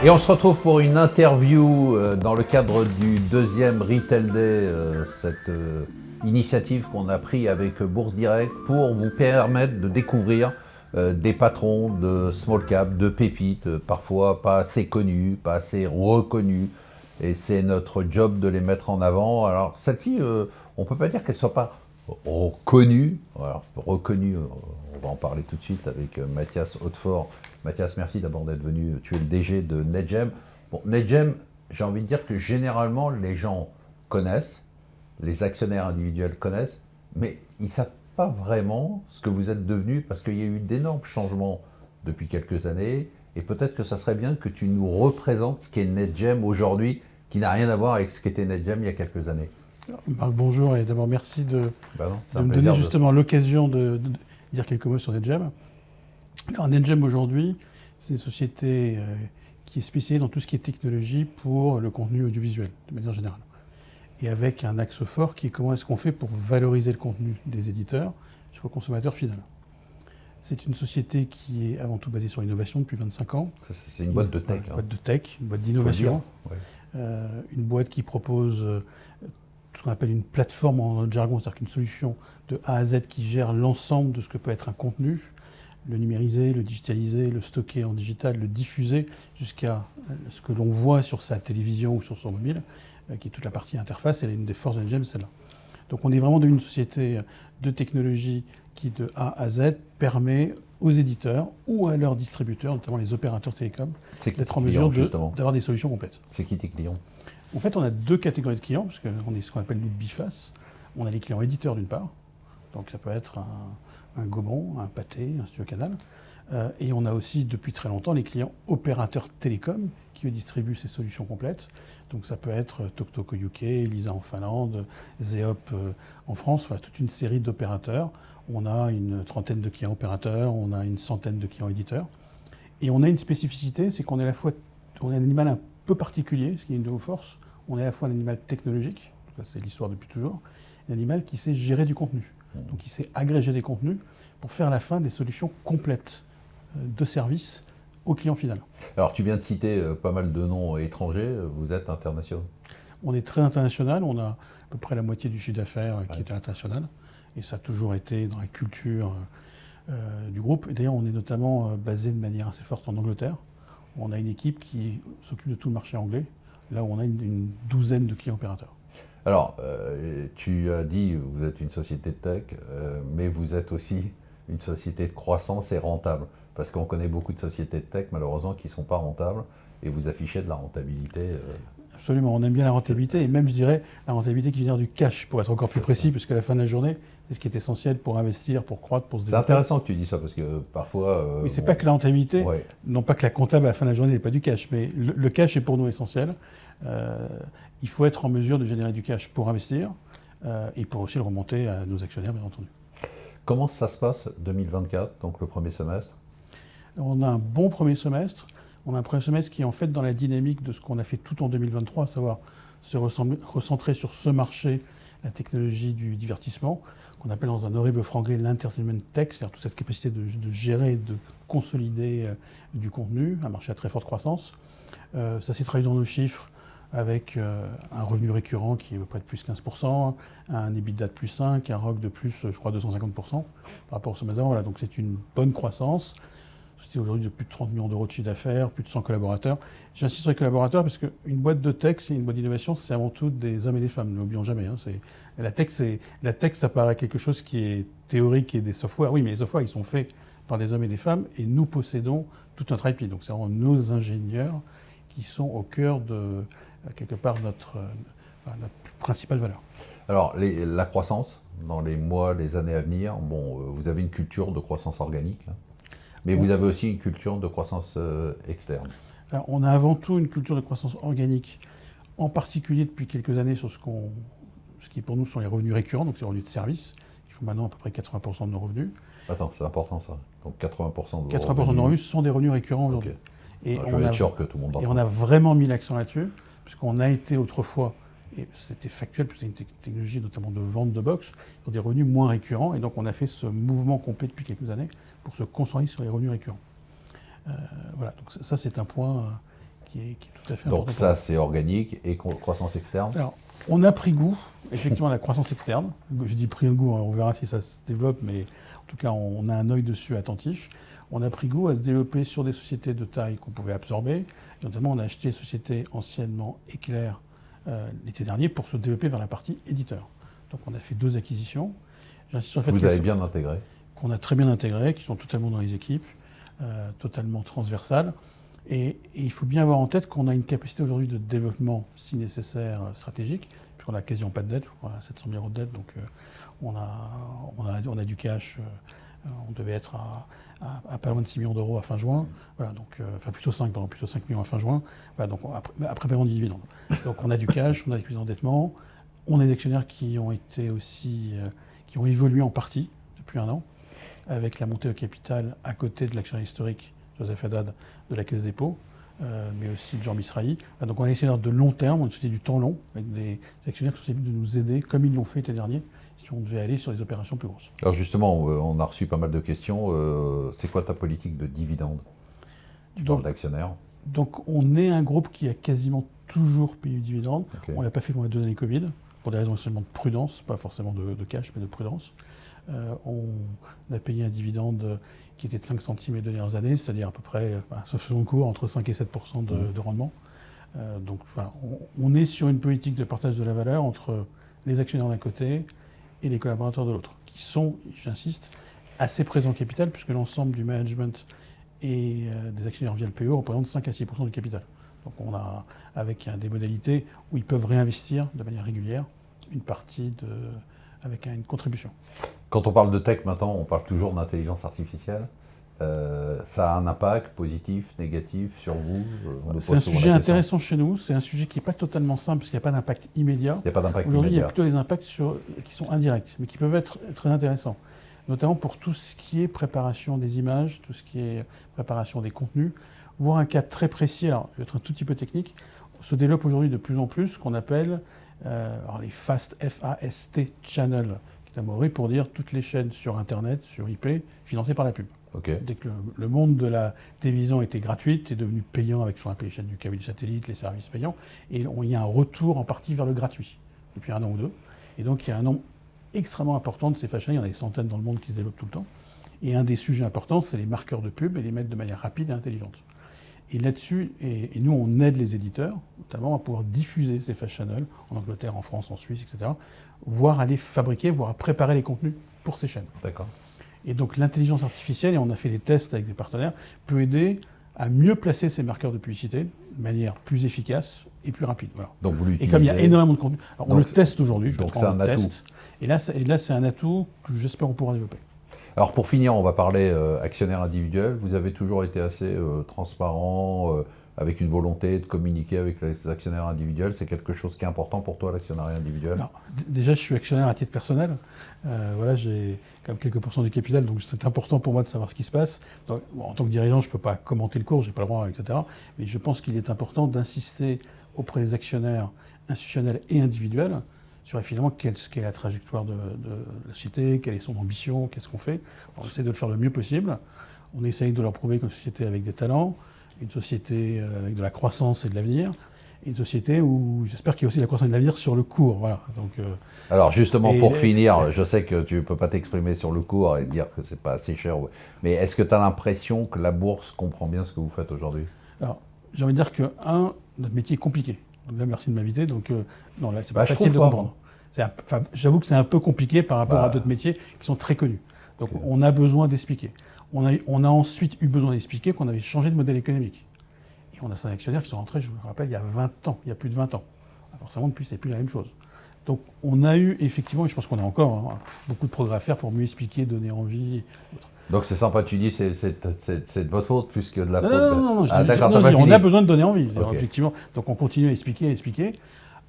Et on se retrouve pour une interview dans le cadre du deuxième Retail Day, cette initiative qu'on a pris avec Bourse Direct pour vous permettre de découvrir des patrons de small cap, de pépites, parfois pas assez connus, pas assez reconnus. Et c'est notre job de les mettre en avant. Alors celle-ci, on ne peut pas dire qu'elle ne soit pas reconnue. Alors reconnue, on va en parler tout de suite avec Mathias Hautefort. Mathias, merci d'abord d'être venu. Tu es le DG de NetGem. Bon, NetGem, j'ai envie de dire que généralement, les gens connaissent, les actionnaires individuels connaissent, mais ils ne savent pas vraiment ce que vous êtes devenu parce qu'il y a eu d'énormes changements depuis quelques années. Et peut-être que ça serait bien que tu nous représentes ce qu'est NetGem aujourd'hui, qui n'a rien à voir avec ce qu'était NetGem il y a quelques années. Marc, bonjour, et d'abord merci de me donner justement l'occasion de dire quelques mots sur NetGem. Alors NetGem aujourd'hui, c'est une société qui est spécialisée dans tout ce qui est technologie pour le contenu audiovisuel, de manière générale. Et avec un axe fort qui est comment est-ce qu'on fait pour valoriser le contenu des éditeurs sur le consommateur final. C'est une société qui est avant tout basée sur l'innovation depuis 25 ans. C'est une boîte de tech. Une boîte de tech, une boîte d'innovation. Ouais. Une boîte qui propose ce qu'on appelle une plateforme en notre jargon, c'est-à-dire qu'une solution de A à Z qui gère l'ensemble de ce que peut être un contenu, le numériser, le digitaliser, le stocker en digital, le diffuser jusqu'à ce que l'on voit sur sa télévision ou sur son mobile, qui est toute la partie interface. Et une des forces de NetGem, c'est celle-là. Donc on est vraiment devenu une société de technologie qui, de A à Z, permet aux éditeurs ou à leurs distributeurs, notamment les opérateurs télécoms, d'être en mesure d'avoir des solutions complètes. C'est qui tes clients ? En fait, on a deux catégories de clients, parce qu'on est ce qu'on appelle nous biface. On a les clients éditeurs d'une part, donc ça peut être un Gaumont, un Pathé, un Studio Canal. Et on a aussi, depuis très longtemps, les clients opérateurs télécoms qui eux distribuent ces solutions complètes. Donc ça peut être TokTok au UK, Elisa en Finlande, Zeop en France, voilà, toute une série d'opérateurs. On a une trentaine de clients opérateurs, on a une centaine de clients éditeurs. Et on a une spécificité, c'est qu'on est à la fois, on est un animal un peu particulier, ce qui est une de nos forces. On est à la fois un animal technologique, c'est l'histoire depuis toujours, un animal qui sait gérer du contenu. Donc il sait agréger des contenus pour faire à la fin des solutions complètes de service au client final. Alors tu viens de citer pas mal de noms étrangers, vous êtes international ? On est très international, on a à peu près la moitié du chiffre d'affaires qui est international, et ça a toujours été dans la culture du groupe. Et d'ailleurs on est notamment basé de manière assez forte en Angleterre. On a une équipe qui s'occupe de tout le marché anglais, là où on a une douzaine de clients opérateurs. Alors, tu as dit vous êtes une société de tech, mais vous êtes aussi une société de croissance et rentable. Parce qu'on connaît beaucoup de sociétés de tech, malheureusement, qui ne sont pas rentables, et vous affichez de la rentabilité. Absolument, on aime bien la rentabilité, et même, je dirais, la rentabilité qui génère du cash, pour être encore plus précis, parce qu'à la fin de la journée, c'est ce qui est essentiel pour investir, pour croître, pour se développer. C'est intéressant que tu dis ça, parce que parfois... oui, c'est pas que la rentabilité, non pas que la comptable à la fin de la journée n'est pas du cash, mais le cash est pour nous essentiel. Il faut être en mesure de générer du cash pour investir, et pour aussi le remonter à nos actionnaires, bien entendu. Comment ça se passe 2024, donc le premier semestre ? On a un bon premier semestre. On a un premier semestre qui est en fait dans la dynamique de ce qu'on a fait tout en 2023, à savoir se recentrer sur ce marché, la technologie du divertissement, qu'on appelle dans un horrible franglais l'entertainment tech, c'est-à-dire toute cette capacité de gérer, de consolider du contenu, un marché à très forte croissance. Ça s'est traduit dans nos chiffres avec un revenu récurrent qui est à peu près de plus 15%, un EBITDA de plus 5%, un ROC de plus, je crois, 250% par rapport au semestre d'avant. Voilà, donc c'est une bonne croissance. C'est aujourd'hui de plus de 30 millions d'euros de chiffre d'affaires, plus de 100 collaborateurs. J'insiste sur les collaborateurs parce qu'une boîte de tech, c'est une boîte d'innovation, c'est avant tout des hommes et des femmes, ne l'oublions jamais. Hein. La tech, ça paraît quelque chose qui est théorique et des softwares. Oui, mais les softwares, ils sont faits par des hommes et des femmes et nous possédons tout notre IP. Donc c'est vraiment nos ingénieurs qui sont au cœur de, quelque part, notre principale valeur. Alors, la croissance, dans les mois, les années à venir, bon, vous avez une culture de croissance organique, hein. Mais vous avez aussi une culture de croissance externe. Alors, on a avant tout une culture de croissance organique, en particulier depuis quelques années sur ce qui pour nous sont les revenus récurrents, donc c'est les revenus de service. Ils font maintenant à peu près 80% de nos revenus. Attends, c'est important ça. Donc 80% de 80% de nos revenus sont des revenus récurrents aujourd'hui. Okay. Je vais être sûr que tout le monde Et on a vraiment mis l'accent là-dessus, puisqu'on a été autrefois, et c'était factuel, puisque c'est une technologie notamment de vente de box, sur des revenus moins récurrents. Et donc on a fait ce mouvement complet depuis quelques années pour se concentrer sur les revenus récurrents. Voilà, donc ça c'est un point est tout à fait Donc important. ça, c'est organique et croissance externe. Alors, on a pris goût, effectivement, à la croissance externe. Je dis pris goût, on verra si ça se développe, mais en tout cas, on a un œil dessus attentif. On a pris goût à se développer sur des sociétés de taille qu'on pouvait absorber. Et notamment, on a acheté une société anciennement Éclair l'été dernier pour se développer vers la partie éditeur. Donc, on a fait 2 acquisitions. J'insiste sur le fait Vous avez bien intégré. qu'on a très bien intégré, qui sont totalement dans les équipes, totalement transversales. Et il faut bien avoir en tête qu'on a une capacité aujourd'hui de développement, si nécessaire, stratégique, puisqu'on n'a quasiment pas de dette, je crois, 700 000 € de dette, donc on a du cash. On devait être à pas loin de 6 millions d'euros à fin juin, voilà, donc, enfin plutôt 5 millions à fin juin, voilà, donc après paiement de dividendes. Donc on a du cash, on a des endettements, on a des actionnaires qui ont été aussi, qui ont évolué en partie depuis 1 an, avec la montée au capital à côté de l'actionnaire historique, Joseph Haddad, de la Caisse des dépôts, mais aussi de Jean Bisraï. Donc on a des actionnaires de long terme, on a une société du temps long, avec des actionnaires qui sont susceptibles de nous aider, comme ils l'ont fait l'été dernier, si on devait aller sur des opérations plus grosses. Alors justement, on a reçu pas mal de questions. C'est quoi ta politique de dividende? Tu parles d'actionnaires. Donc on est un groupe qui a quasiment toujours payé du dividende. Okay. On ne l'a pas fait pendant les 2 années Covid, pour des raisons seulement de prudence, pas forcément de cash, mais de prudence. On a payé un dividende qui était de 5 centimes les 2 dernières années, c'est-à-dire à peu près, sauf selon le cours, entre 5 et 7% de rendement. Donc voilà, on est sur une politique de partage de la valeur entre les actionnaires d'un côté et les collaborateurs de l'autre, qui sont, j'insiste, assez présents au capital, puisque l'ensemble du management et des actionnaires via le PE représentent 5 à 6% du capital. Donc on a, avec des modalités où ils peuvent réinvestir de manière régulière une partie avec une contribution. Quand on parle de tech maintenant, on parle toujours d'intelligence artificielle. Ça a un impact positif, négatif sur vous? C'est un sujet intéressant chez nous. C'est un sujet qui n'est pas totalement simple parce qu'il n'y a pas d'impact immédiat. Il n'y a pas d'impact immédiat. Aujourd'hui, il y a plutôt des impacts qui sont indirects, mais qui peuvent être très intéressants. Notamment pour tout ce qui est préparation des images, tout ce qui est préparation des contenus, voire un cas très précis, alors je vais être un tout petit peu technique, se développe aujourd'hui de plus en plus ce qu'on appelle les FAST, F-A-S-T channels, qui est un mot pour dire toutes les chaînes sur Internet, sur IP, financées par la pub. Okay. Dès que le monde de la télévision était gratuite, c'est devenu payant avec ce qu'on appelle les chaînes du câble et du satellite, les services payants, et il y a un retour en partie vers le gratuit, depuis 1 an ou 2. Et donc il y a un nombre extrêmement important de ces fashions, il y en a des centaines dans le monde qui se développent tout le temps. Et un des sujets importants, c'est les marqueurs de pub et les mettre de manière rapide et intelligente. Et là-dessus, et nous on aide les éditeurs, notamment à pouvoir diffuser ces fast channels en Angleterre, en France, en Suisse, etc., voire à les fabriquer, voire à préparer les contenus pour ces chaînes. D'accord. Et donc l'intelligence artificielle, et on a fait des tests avec des partenaires, peut aider à mieux placer ces marqueurs de publicité de manière plus efficace et plus rapide. Voilà. Donc vous l'utilisez. Et comme il y a énormément de contenu, alors on le teste aujourd'hui, donc c'est un atout. Et là c'est un atout que j'espère on pourra développer. Alors pour finir, on va parler actionnaire individuel. Vous avez toujours été assez transparent, avec une volonté de communiquer avec les actionnaires individuels. C'est quelque chose qui est important pour toi, l'actionnariat individuel? Alors, déjà, je suis actionnaire à titre personnel. Voilà, j'ai quand même quelques pourcents du capital, donc c'est important pour moi de savoir ce qui se passe. Donc, en tant que dirigeant, je ne peux pas commenter le cours, je n'ai pas le droit, etc. Mais je pense qu'il est important d'insister auprès des actionnaires institutionnels et individuels sur finalement quelle est la trajectoire de la société, quelle est son ambition, qu'est-ce qu'on fait. On essaie de le faire le mieux possible. On essaye de leur prouver qu'une société avec des talents, une société avec de la croissance et de l'avenir, et une société où j'espère qu'il y a aussi de la croissance et de l'avenir sur le cours. Voilà. Donc, alors justement, pour finir, je sais que tu ne peux pas t'exprimer sur le cours et dire que c'est pas assez cher, mais est-ce que tu as l'impression que la bourse comprend bien ce que vous faites aujourd'hui? Alors, j'ai envie de dire que, notre métier est compliqué. Donc là, merci de m'inviter. Donc, non, là, c'est pas facile de comprendre. J'avoue que c'est un peu compliqué par rapport à d'autres métiers qui sont très connus. Donc, on a besoin d'expliquer. On a ensuite eu besoin d'expliquer qu'on avait changé de modèle économique. Et on a certains actionnaires qui sont rentrés, je vous le rappelle, il y a 20 ans, il y a plus de 20 ans. Forcément, depuis, c'est plus la même chose. Donc, on a eu effectivement, et je pense qu'on a encore beaucoup de progrès à faire pour mieux expliquer, donner envie. Donc c'est sympa, tu dis c'est de votre faute plus que de la faute. Non, on a besoin de donner envie, effectivement. Donc on continue à expliquer.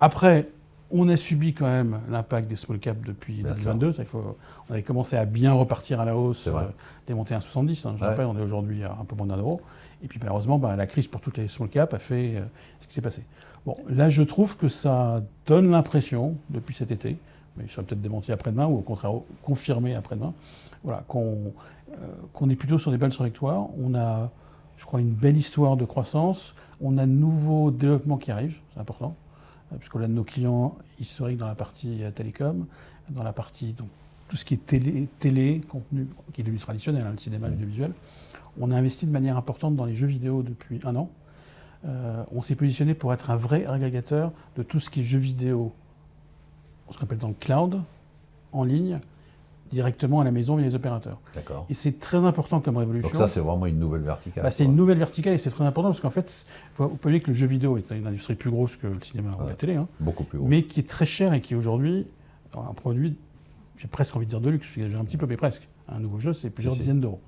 Après, on a subi quand même l'impact des small caps depuis 2022. On avait commencé à bien repartir à la hausse, démonter à 1,70. Je rappelle, on est aujourd'hui à un peu moins d'1 euro. Et puis malheureusement, la crise pour toutes les small caps a fait ce qui s'est passé. Bon, là je trouve que ça donne l'impression, depuis cet été, mais je serai peut-être démenti après-demain, ou au contraire confirmé après-demain, voilà, qu'on est plutôt sur des belles trajectoires. On a je crois, une belle histoire de croissance. On a de nouveaux développements qui arrivent, c'est important, puisqu'on a de nos clients historiques dans la partie télécom, dans la partie donc, tout ce qui est télé, contenu, qui est devenu traditionnel, hein, le cinéma, l'audiovisuel. On a investi de manière importante dans les jeux vidéo depuis 1 an. On s'est positionné pour être un vrai agrégateur de tout ce qui est jeux vidéo, ce qu'on appelle dans le cloud, en ligne, directement à la maison via les opérateurs. D'accord. Et c'est très important comme révolution. Donc ça, c'est vraiment une nouvelle verticale. C'est une nouvelle verticale et c'est très important parce qu'en fait, vous pouvez que le jeu vidéo est une industrie plus grosse que le cinéma ou la télé, hein, beaucoup plus grosse. mais qui est très cher et qui est aujourd'hui un produit, j'ai presque envie de dire de luxe, j'ai un petit peu, mais presque. Un nouveau jeu, c'est plusieurs dizaines d'euros.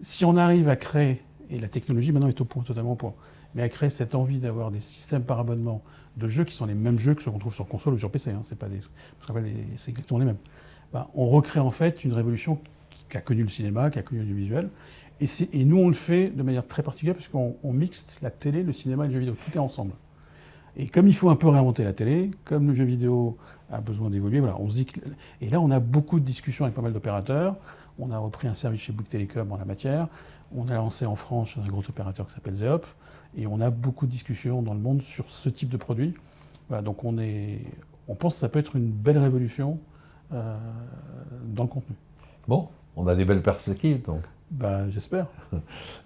Si on arrive à créer, et la technologie maintenant est au point, totalement au point, mais à créer cette envie d'avoir des systèmes par abonnement de jeux qui sont les mêmes jeux que ceux qu'on trouve sur console ou sur PC, hein, c'est exactement les mêmes. On recrée en fait une révolution qui a connu le cinéma, qui a connu l'audiovisuel, et nous on le fait de manière très particulière parce qu'on mixte la télé, le cinéma et le jeu vidéo, tout est ensemble. Et comme il faut un peu réinventer la télé, comme le jeu vidéo a besoin d'évoluer, voilà, on se dit que... Et là on a beaucoup de discussions avec pas mal d'opérateurs, on a repris un service chez Bouygues Télécom en la matière, on a lancé en France chez un gros opérateur qui s'appelle Zeop, et on a beaucoup de discussions dans le monde sur ce type de produit. Voilà, donc on pense que ça peut être une belle révolution dans le contenu. Bon, on a des belles perspectives donc. J'espère.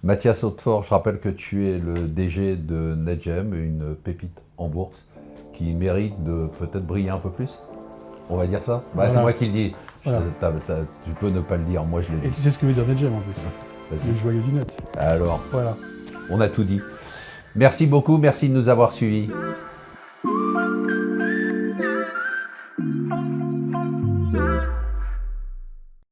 Mathias Hautefort, je rappelle que tu es le DG de NetGem, une pépite en bourse qui mérite de peut-être briller un peu plus. On va dire ça. Voilà. C'est moi qui le dis. Voilà. Tu peux ne pas le dire, moi je l'ai dit. Et tu sais ce que veut dire NetGem en plus. Le joyau du net. Alors, voilà. On a tout dit. Merci beaucoup, merci de nous avoir suivis.